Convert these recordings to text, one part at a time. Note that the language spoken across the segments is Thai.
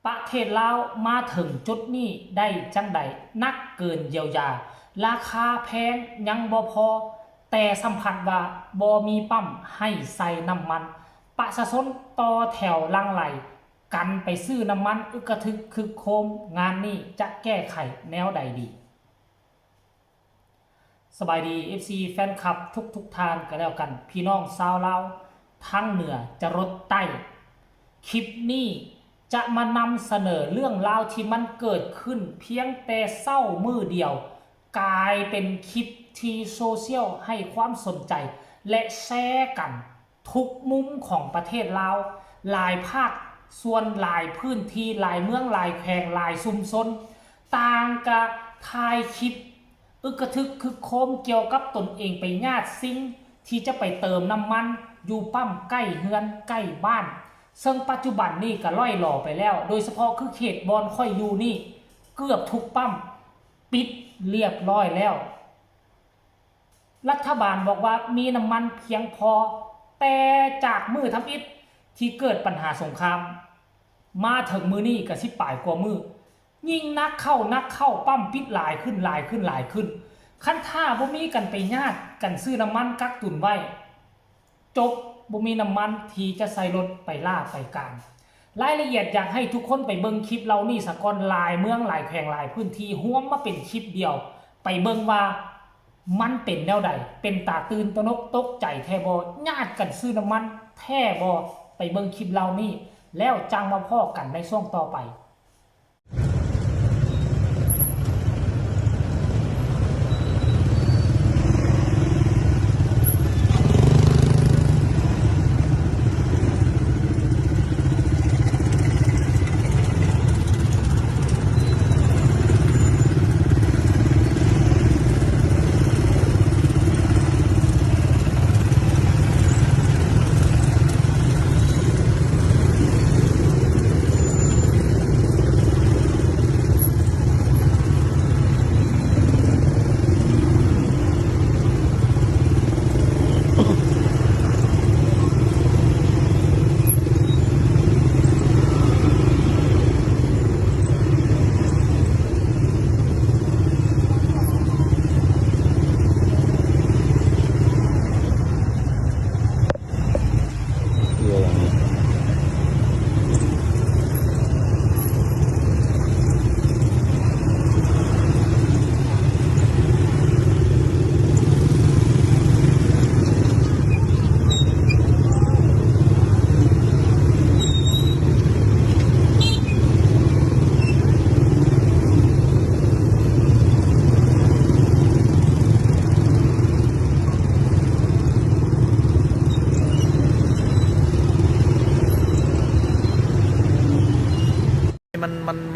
ประเทศลาวมาถึงจุดนี้ได้จังใดนักเกินเยียวยาราคาแพงยังบ่พอแต่สัมผัสว่าบ่มีปั๊มให้ใส่น้ำมันประชาชนต่อแถวลังไหลกันไปซื้อน้ำมันอึกกระทึกคึกโคมงานนี้จะแก้ไขแนวใดดีสบายดี FC แฟนคลับทุกทานกันแล้วกันพี่น้องชาวลาวทั้งเหนือจะรดใต้คลิปนี้จะมานำเสนอเรื่องราวที่มันเกิดขึ้นเพียงแต่เศร้ามือเดียวกลายเป็นคลิปที่โซเชียลให้ความสนใจและแชร์กันทุกมุมของประเทศลาวหลายภาคส่วนหลายพื้นที่หลายเมืองหลายแขวงหลายชุมชนต่างกะถ่ายคลิปอึกกระทึกคึกโคมเกี่ยวกับตนเองไปญาติซิ่งที่จะไปเติมน้ำมันอยู่ปั๊มใกล้เฮือนใกล้บ้านซึ่งปัจจุบันนี่ก็ล่อยหล่อไปแล้วโดยเฉพาะคือเขตบอนค่อยอยู่นี่เกือบทุกปั๊มปิดเรียบร้อยแล้วรัฐบาลบอกว่ามีน้ำมันเพียงพอแต่จากมือทำอิฐที่เกิดปัญหาสงครามมาถึงมือนี่ก็สิป่ายกว่ามือยิ่งนักเข้าปั๊มปิดหลายขึ้นขั้นท่าบ่มีกันไปญาติกันซื้อน้ำมันกักตุนไว้จบบ่มีน้ำมันที่จะใส่รถไปล่าไปการรายละเอียดอยากให้ทุกคนไปเบิ่งคลิปเรานี่สะก่อนหลายเมืองหลายแขวงหลายพื้นที่ร่วมมาเป็นคลิปเดียวไปเบิ่งว่ามันเป็นแนวใดเป็นตาตื่นตระหนกตกใจแท้บ่ญาติกันซื้อน้ำมันแท้บ่ไปเบิ่งคลิปเรานี่แล้วจังมาพ้อกันในช่วงต่อไป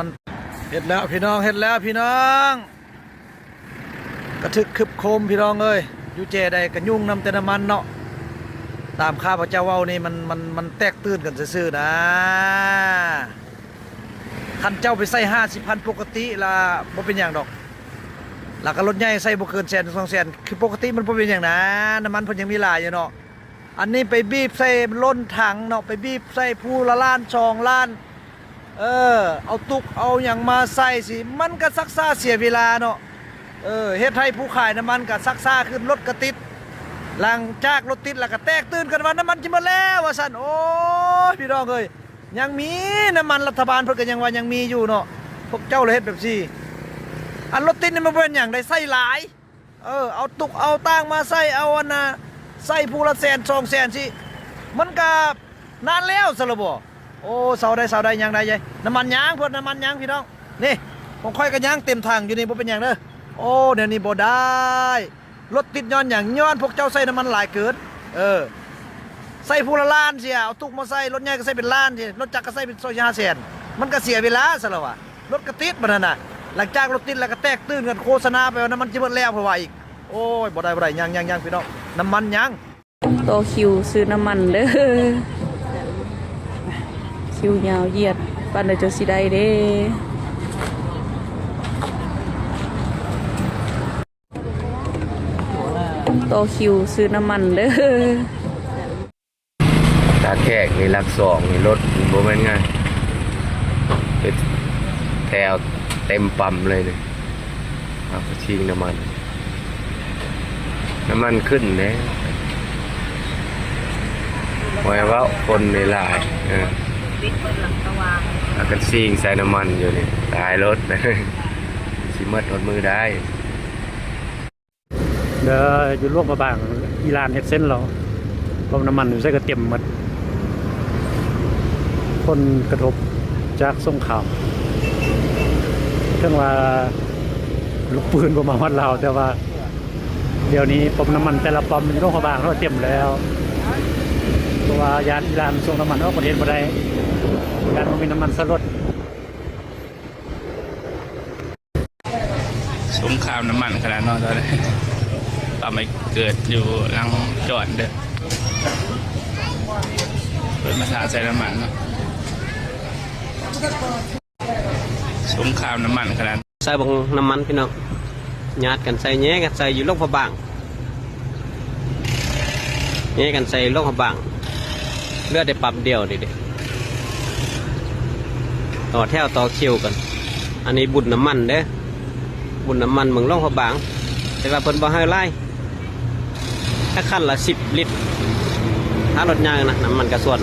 มันเห็ดแล้วพี่น้องเห็ดแล้วพี่น้องกระทึกคึบโคมพี่น้องเอ้ยอยู่เจใดกระยุ่งน้ำแต่น้ำมันเนาะตามข้าพเจ้าเว้านี่มันแตกตื่นกันซื่อๆนะคันเจ้าไปใส่50,000ปกติละบ่เป็นอย่างดอกหลักรถใหญ่ใส่บ่เกิน100,000-200,000คือปกติมันบ่เป็นอย่างนั้นน้ำมันเพิ่นยังมีหลายอยู่เนาะอันนี้ไปบีบใส่ล้นถังเนาะไปบีบใส่ผู้ละล้าน2 ล้านเอาตุกเอาอย่างมาใส่สิมันก็ซักซ่าเสียเวลาเนาะเฮ็ดให้ผู้ขายน้ำมันก็ซักซ่าขึ้นรถก็ติดหลังจากรถติดแล้วก็แตกตื่นกันว่าน้ำมันสิหมดแล้วว่าซั่นโอ้ยพี่น้องเอ้ยยังมีน้ำมันรัฐบาลเพิ่นก็ยังว่ายังมีอยู่เนาะพวกเจ้าเลยเฮ็ดแบบซี่อันรถติดนี่มันเป็นหยังได้ใส่หลายเอาตุกเอาตั้งมาใส่เอาอันน่ะใส่ผู้ละ100,000-200,000สิมันก็นานแล้วซะละบ่โอ้เสาได้ยังได้ยัยน้ำมันยางพวกน้ำมันยางพี่น้องนี่ผมค่อยกันยางเต็มถังอยู่นี่บ่เป็นอย่างเด้อโอ้เดี๋ยวนี้บ่ได้รถติดย้อนอย่างย้อนพวกเจ้าใส่น้ำมันหลายเกินใส่ผู้ละล้านเสียเอาตุกมาใส่รถใหญ่ก็ใส่เป็นล้านสิรถจักรก็ใส่เป็น500,000มันก็เสียเวลาซะแล้วว่ะรถก็ติดบัดนั้นน่ะหลังจากรถติดแล้วก็แตกตื่นกันโฆษณาไปว่าน้ำมันสิหมดแล้วเพราะว่าอีกโอ้ยบ่ได้ยังพี่น้องน้ำมันยังต่อคิวซื้อน้ำมันเด้อคิวยาวเหยียดปานใดจะสิได้เด้ต่อคิวซื้อน้ำมันเด้อตาแขกนี่หลัก2นี่รถบ่แม่นไง ไป เป็นแถวเต็มปั๊มเลยเนี่ยเอาไปชิงน้ำมันขึ้นเนี่ยหมายว่าคนในหลายเอากันชิงใส่น้ำมันอยู่นี่ตายรถสิมัดรถมือได้ เด้ออยู่ร่วมมาบางอิหร่านเฮ็ดเส้นเราเพราะน้ำมันอยู่ใส่ก็เต็มหมดคนกระทบจากสงครามเรื่องว่าลูกปืนบ่มาฮอดเราแต่ว่าเดี๋ยวนี้ปั๊มน้ำมันแต่ละปั๊มอยู่ร่วมมาบางเขาเต็มแล้วเพราะว่ายานอิหร่านส่งน้ำมันออกประเทศบ่ได้ยานบ่มีน้ำมันสลด สงครามน้ำมันขนาดนั้นตอนนี้ต่อไปเกิดอยู่หลังจอดเด้อเปิดมาทาใส่น้ำมันเนาะสงครามน้ำมันขนาด ใส่บงน้ำมันพี่น้องญาติกันใส่แย่กันใส่อยู่โรงพยาบาลแย่กันใส่โรงพยาบาลเลือดได้ปั๊บเดียวดิต่อแถวต่อคิวกันอันนี้บุญน้ำมันเด้อบุญน้ำมันเมืองโรงพยาบาลแต่ว่าเพิ่นบ่ให้ไล่ถ้าคันละ10 ลิตรถ้ารถยางนะน้ำมันกระส่วน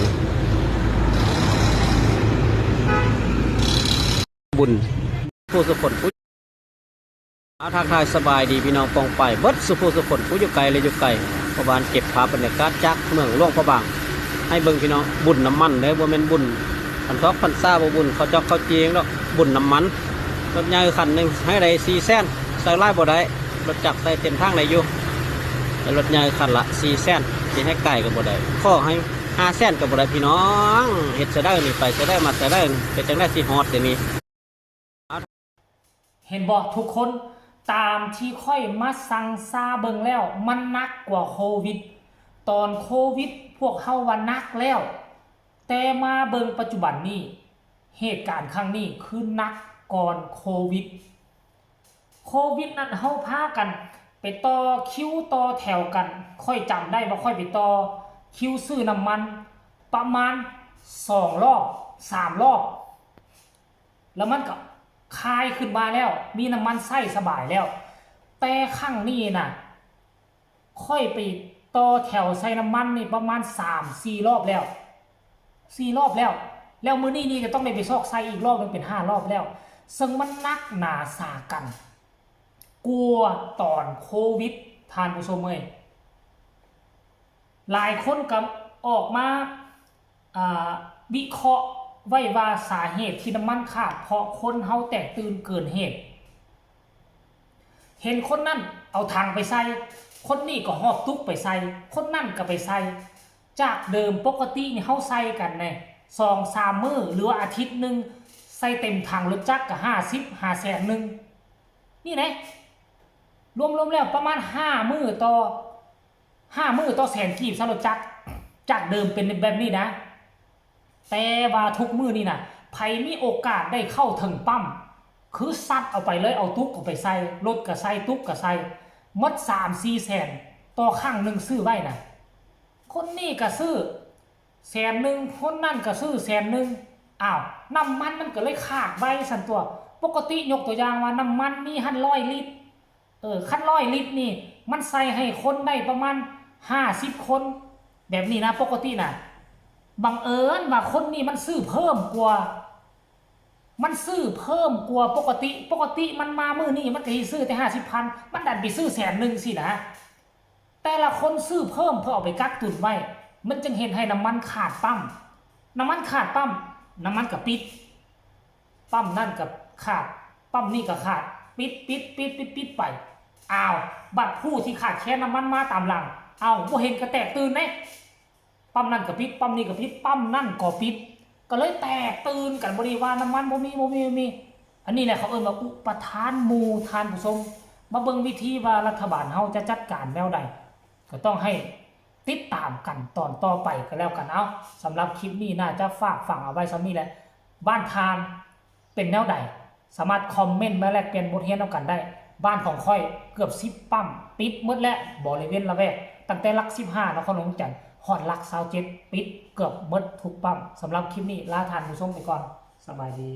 บุญผู้สุขนผู้เอาทักทายสบายดีพี่น้องปองไปเบิดสุผู้สุขนผู้อยู่ไกลเลยอยู่ไกลประบานเก็บภาพบรรยากาศจากเมืองหลวงพระบางให้เบิ่งพี่น้องบุญน้ำมันเด้อบ่แม่นบุญพันทอกพันซ่าบ่บุญเขาจอกเขาเจียงดอกบุญน้ำมันรถใหญ่คันหนึงให้ได้400,000ใส่ไล่บ่ได้รถจักรใส่เต็มทางได้อยู่แต่รถใหญ่คันละ400,000สิให้ไกลก็บ่ได้ขอให้500,000ก็บ่ได้พี่น้องเฮ็ดซะได้นี่ไปซะได้มาซะได้เป็นจังได๋สิฮอดเดี๋ยวนี้ เห็นบอกทุกคนตามที่ค่อยมาสั่งซาเบิงแล้วมันนักกว่าโควิดตอนโควิดพวกเฮาว่านักแล้วแต่มาเบิงปัจจุบันนี้เหตุการณ์ครั้งนี้คือนักก่อนโควิดนั้นเฮาพากันไปต่อคิวต่อแถวกันค่อยจำได้ว่าค่อยไปต่อคิวซื้อน้ำมันประมาณ2 รอบ3 รอบแล้วมันก็คายขึ้นมาแล้วมีน้ำมันใส่สบายแล้วแต่ครั้งนี้น่ะค่อยไปต่อแถวใส่น้ำมันนี่ประมาณ 3-4 รอบแล้ว4 รอบแล้วมื้อนี้นี่ก็ต้องได้ไปซอกใส่อีกรอบนึงเป็น5 รอบแล้วซึ่งมันนักหนาสากันกลัวตอนโควิดทานผู้ชมเอ้ยหลายคนก็ออกมาวิเคราะห์ไว้ว่าสาเหตุที่น้ำมันขาดเพราะคนเฮาแตกตื่นเกินเหตุเห็นคนนั่นเอาถังไปใส่คนนี้ก็หอบตุ๊กไปใส่คนนั่นก็ไปใส่จากเดิมปกตินี่เฮาใส่กันใน2-3 มื้อหรือว่าอาทิตย์นึงใส่เต็มถังรถจักรก็50-500,000นึงนี่นะรวมๆแล้วประมาณ5 มื้อต่อแสนกีบสำหรับจักรจากเดิมเป็นแบบนี้นะแต่ว่าทุกมื้อนี่นะไผมีโอกาสได้เข้าถึงปั๊มคือซัดเอาไปเลยเอาตุ๊กเอาไปใส่รถก็ใส่ตุ๊กก็ใส่หมด 3-4 แสนต่อครั้งนึงซื้อไว้นะคนนี้ก็ซื้อ100,000คนนั่นก็ซื้อ100,000อ้าวน้ำมันมันก็เลยขาดไว้สั่นตัวปกติยกตัวอย่างว่าน้ำมันมี100 ลิตรคัน100 ลิตรนี่มันใส่ให้คนได้ประมาณ50 คนแบบนี้นะปกตินะบังเอิญว่าคนนี้มันซื้อเพิ่มกว่าปกติมันมามื้อนี้มันก็สิซื้อแต่50,000มันดันไปซื้อ100,000สินะแต่ละคนซื้อเพิ่มเพื่อเอาไปกักตุนไว้มันจึงเห็นให้น้ำมันขาดปั๊มน้ำมันก็ปิดปั๊มนั่นก็ขาดปั๊มนี่ก็ขาดปิดไปอ้าวบัดผู้ที่ขาดแคลนน้ำมันมาตามหลังบ่เห็นก็แตกตื่นเด้ปั๊มนั่นก็ปิดปั๊มนี่ก็ปิดปั๊มนั่นก็ปิดก็เลยแตกตื่นกันบ่ดีว่าน้ำมันบ่มีอันนี้แหละเขาเอิ้นว่าอุปทานหมู่ทานผู้ชมมาเบิ่งวิธีว่ารัฐบาลเฮาจะจัดการแนวใดก็ต้องให้ติดตามกันตอนต่อไปก็แล้วกันเอาสำหรับคลิปนี้น่าจะฝากฝังเอาไว้ซ้ำนี้แหละบ้านทานเป็นแนวใดสามารถคอมเมนต์มาแลกเปลี่ยนบทเรียนเอากันได้บ้านของค่อยเกือบ10 ปั๊มปิดหมดแล้วบริเวณละแวกตั้งแต่หลัก15นครหลวงจันทร์ฮอดหลัก27ปิดเกือบหมดทุกปั๊มสำหรับคลิปนี้ลาทานผู้ชมไปก่อนสบายดี